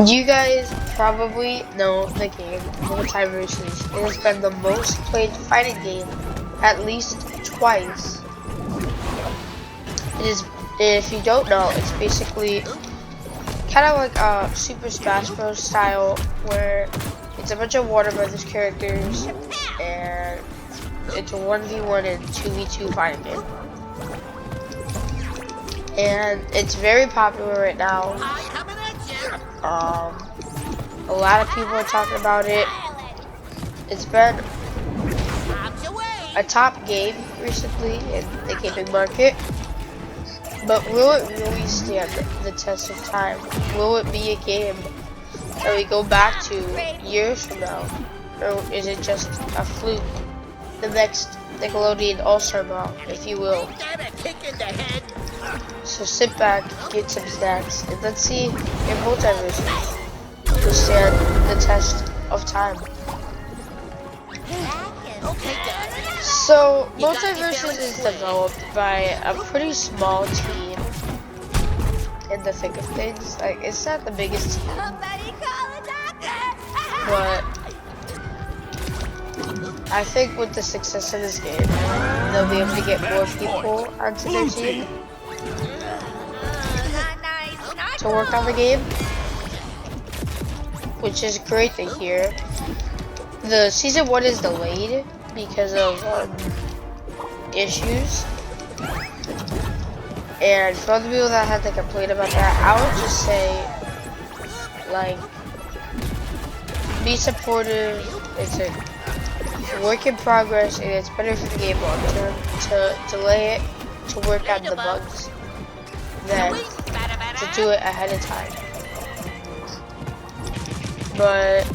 You guys probably know the game MultiVersus. It has been the most played fighting game at least twice. It is, if you don't know, it's basically kind of like a Super Smash Bros. Style where it's a bunch of Warner Brothers characters and it's a 1v1 and 2v2 fighting game. And it's very popular right now. A lot of people are talking about it. It's been a top game recently in the gaming market. But will it really stand the test of time? Will it be a game that we go back to years from now? Or is it just a fluke? The next Nickelodeon All-Star Ball, if you will. So sit back, get some snacks, and let's see if MultiVersus will stand the test of time. So MultiVersus is developed by a pretty small team in the thick of things. Like, it's not the biggest team, but I think with the success of this game, they'll be able to get more people onto their team to work on the game, which is great to hear. The season 1 is delayed because of issues, and for other people that had to complain about that, I would just say, like, be supportive. It's a work in progress, and it's better for the game long term to delay it to work on the bugs than to do it ahead of time. But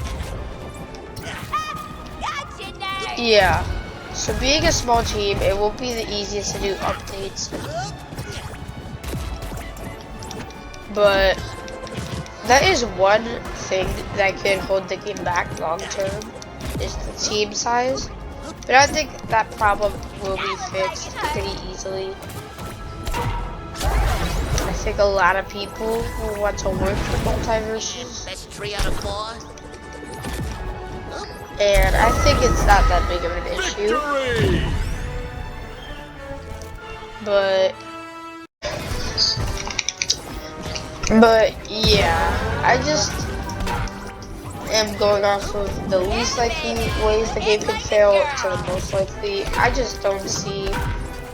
yeah, so being a small team, it won't be the easiest to do updates, but that is one thing that could hold the game back long term, is the team size. But I think that problem will be fixed pretty easily. I think a lot of people will want to work for MultiVersus. That's 3 out of 4. And I think it's not that big of an issue. But yeah, I just am going off of the least likely ways the game could fail to the most likely. I just don't see,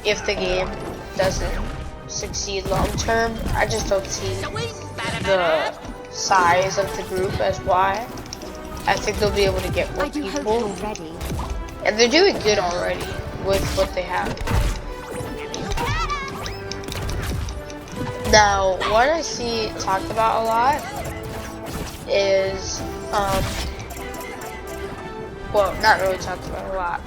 if the game doesn't succeed long term, I just don't see the size of the group as why. I think they'll be able to get more people, and they're doing good already with what they have. Now, what I see talked about a lot is, well, not really talked about a lot,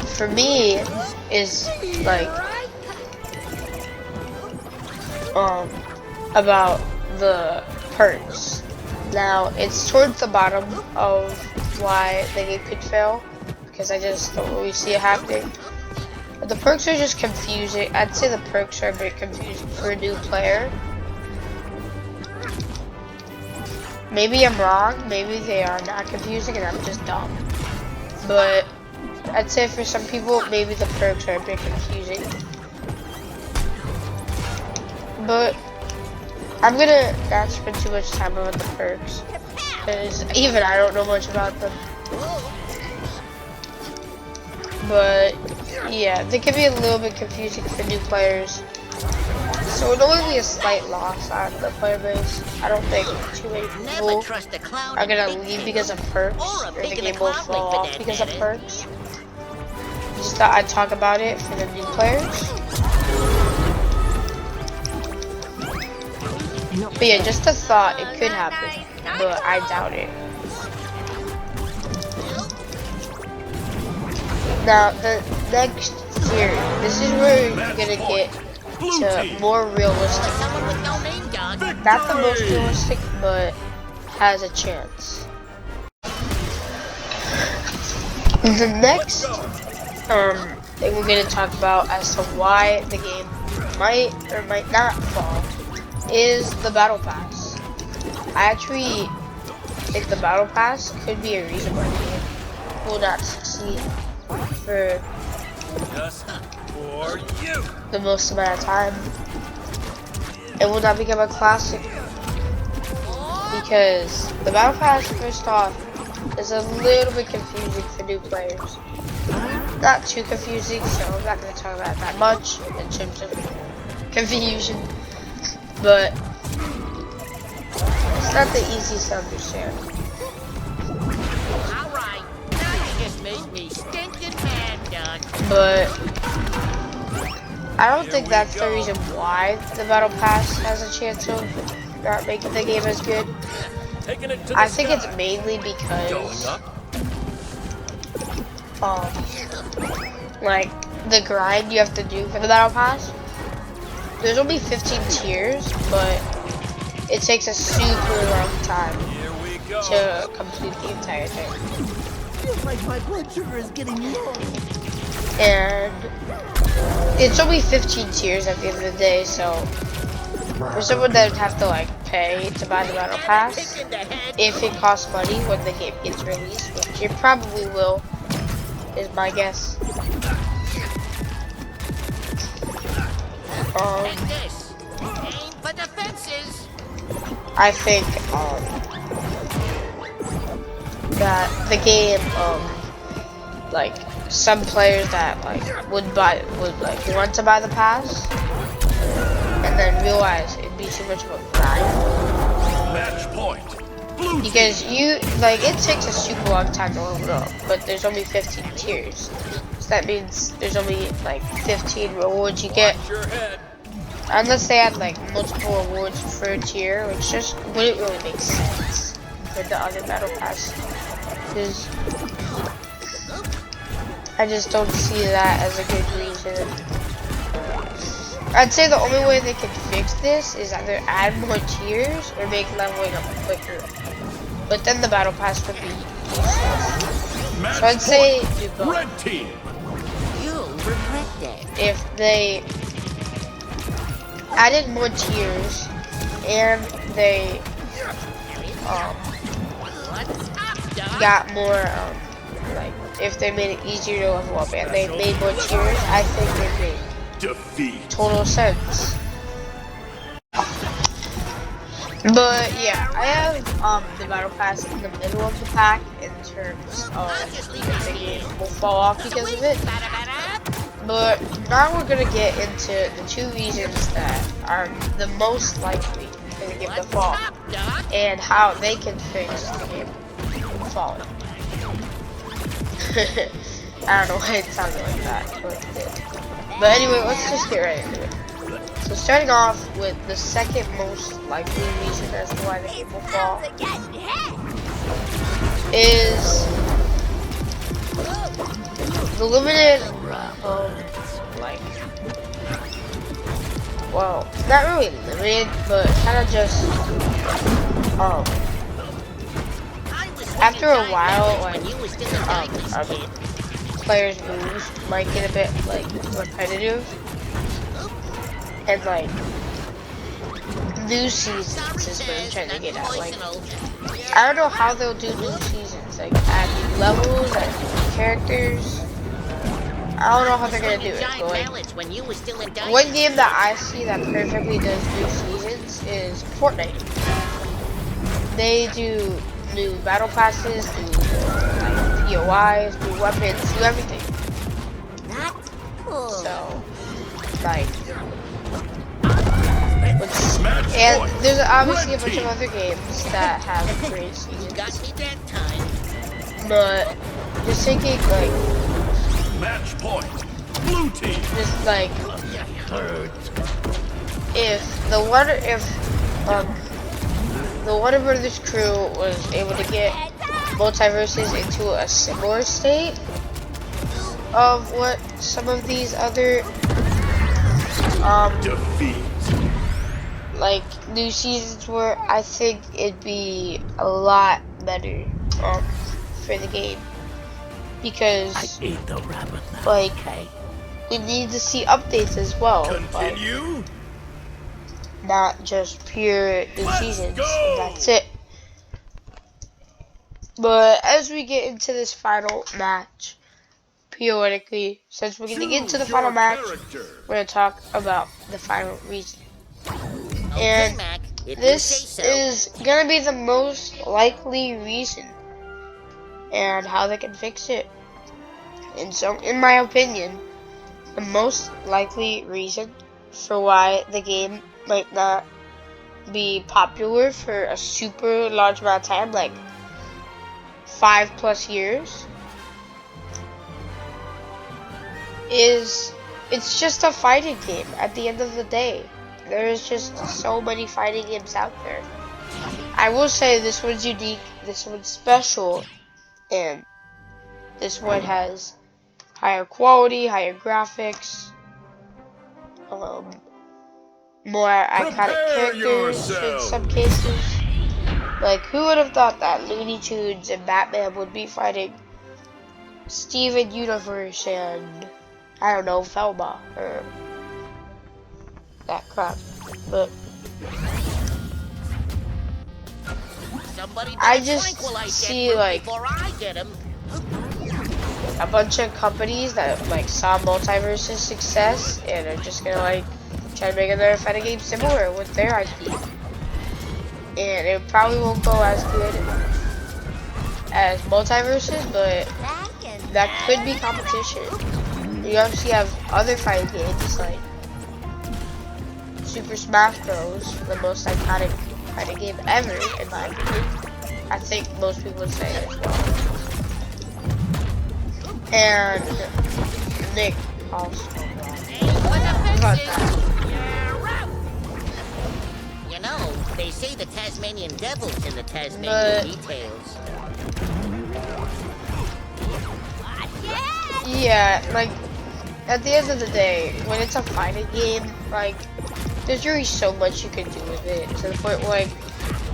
but for me, is like, about the perks. Now, it's towards the bottom of why the game could fail, because I just don't really see it happening. But the perks are just confusing. I'd say the perks are a bit confusing for a new player. Maybe I'm wrong, maybe they are not confusing and I'm just dumb. But I'd say for some people, maybe the perks are a bit confusing. But I'm gonna not spend too much time on the perks, because even I don't know much about them. But yeah, they can be a little bit confusing for new players. So it'll only be a slight loss on the player base. I don't think too many people are gonna leave because of perks, or the game will fall off because of perks. Just thought I'd talk about it for the new players. But yeah, just a thought, it could happen, but I doubt it. Now, the next theory, this is where you're gonna get to more realistic. Not the most realistic, but has a chance. The next thing we're gonna talk about as to why the game might or might not fall is the battle pass. I actually think the battle pass could be a reason why the game will not succeed for the most amount of time. It will not become a classic because the battle pass, first off, is a little bit confusing for new players. Not too confusing, so I'm not going to talk about it that much in terms of confusion, but it's not the easiest to understand. Alright, now you just made me stinking mad, done. But I don't think that's the reason why the battle pass has a chance of not making the game as good. I think it's mainly because like the grind you have to do for the battle pass. There's only 15 tiers, but it takes a super long time to complete the entire thing. Feels like my blood sugar is getting low. And it's only 15 tiers at the end of the day, so for someone that would have to like pay to buy the battle pass, if it costs money when the game gets released, which it probably will, is my guess. I think that the game like some players that like would like want to buy the pass and then realize it'd be too much of a grind. Match point. Because you like it takes a super long time to level up, but there's only 15 tiers. So that means there's only like 15 rewards you get. Unless they had like multiple rewards for a tier, which just wouldn't really make sense for the other battle pass. Because I just don't see that as a good reason. I'd say the only way they could fix this is either add more tiers or make leveling up quicker. But then the battle pass would be useless. So I'd say do both. Red team. You'll regret that. If they added more tiers and they got more like if they made it easier to level up and they made more tiers, I think it made total sense. But yeah, I have the battle pass in the middle of the pack in terms of the game will fall off because of it. But now we're gonna get into the two reasons that are the most likely for the game to fall and how they can fix the game falling. I don't know why it sounded like that, but it did. But anyway, let's just get right into it. So starting off with the second most likely reason as to why the game will fall is the limited, like, well, not really limited, but kind of just, after a while, like, players' moves might get a bit, like, repetitive, and, like, new seasons is what I'm trying to get at, like, I don't know how they'll do new seasons, like, add new levels, add new characters. I don't know how they're gonna do it, but like, one game that I see that perfectly does new seasons is Fortnite. They do new battle passes, new like POIs, new weapons, new everything. So, like, and there's obviously a bunch of other games that have great seasons. But just thinking like match point. Blue team. Just like if the Warner Brothers crew was able to get MultiVersus into a similar state of what some of these other like new seasons were, I think it'd be a lot better for the game, because like we need to see updates as well. Continue. not just pure new Let's seasons. go! That's it. But as we get into this final match, periodically, since we're going to get into the Choose final your match, character. we're going to talk about the final reason. Okay, And Mac, if you say this so. is going to be the most likely reason and how they can fix it. And so, in my opinion, the most likely reason for why the game might not be popular for a super large amount of time, like 5+ years, is it's just a fighting game at the end of the day. There is just so many fighting games out there. I will say this one's unique, this one's special, and this one has higher quality, higher graphics, more iconic Prepare characters in some yourselves. cases. Like, who would have thought that Looney Tunes and Batman would be fighting Steven Universe and, I don't know, Velma, or that crap. But Somebody I better just tranquilize that see, brute like, before I get him. a bunch of companies that, like, saw MultiVersus' success and are just gonna, like, try to make another fighting game similar with their IP. And it probably won't go as good as MultiVersus, but that could be competition. You obviously have other fighting games like Super Smash Bros, the most iconic fighting game ever, in my opinion. I think most people would say it as well. And Nick also. You know, they say the Tasmanian devil's in the Tasmanian But details. yeah, like, at the end of the day, when it's a fighting game, like, there's really so much you can do with it, to the point where, like,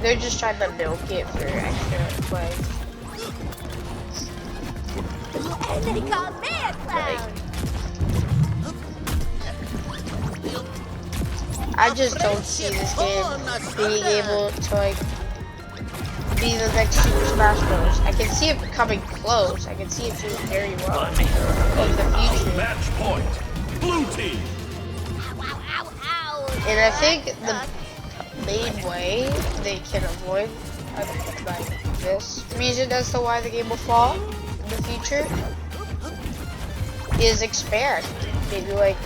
they're just trying to milk it for extra play. And they call me a clown. I just don't see this game being able to, like, be the next Super Smash Bros. I can see it coming close. I can see it doing very well in the future. Match point. Blue team. And I think the main way they can avoid, like, this reason as to why the game will fall in the future is expand. Maybe, like,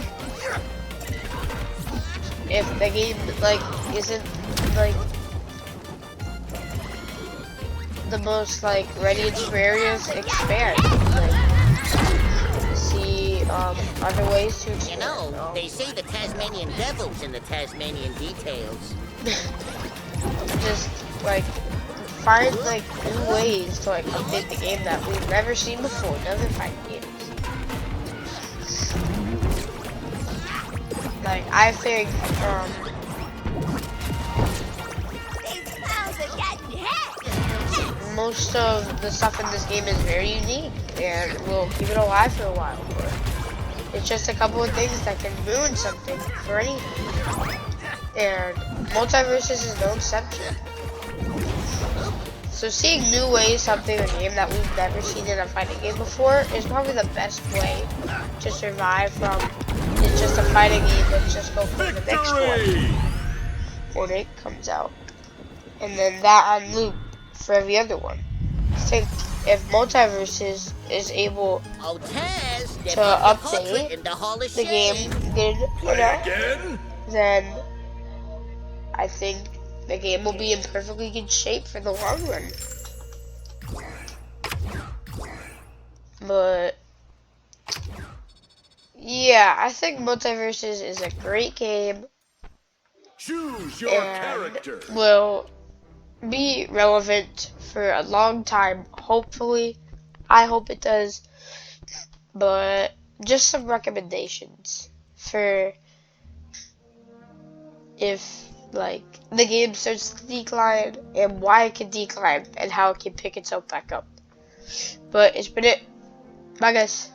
if the game, like, isn't, like, the most, like, ready experience, expand. Like, see other ways to expand. You know, they say the Tasmanian devil's in the Tasmanian details. Just, like, find, like, new ways to, like, update the game that we've never seen before in other fighting games. Like, I think, most of the stuff in this game is very unique and will keep it alive for a while. It's just a couple of things that can ruin something for anything. And MultiVersus is no exception. So seeing new ways to update a game that we've never seen in a fighting game before is probably the best way to survive from it's just a fighting game, let's just go for the next one when it comes out. And then that on loop for every other one. I think if MultiVersus is able to update the game good enough, then I think the game will be in perfectly good shape for the long run. But yeah, I think MultiVersus is a great game. Choose your character. Will be relevant for a long time, hopefully. I hope it does. But just some recommendations for if, like, the game starts to decline and why it can decline and how it can pick itself back up. But it's been it. Bye, guys.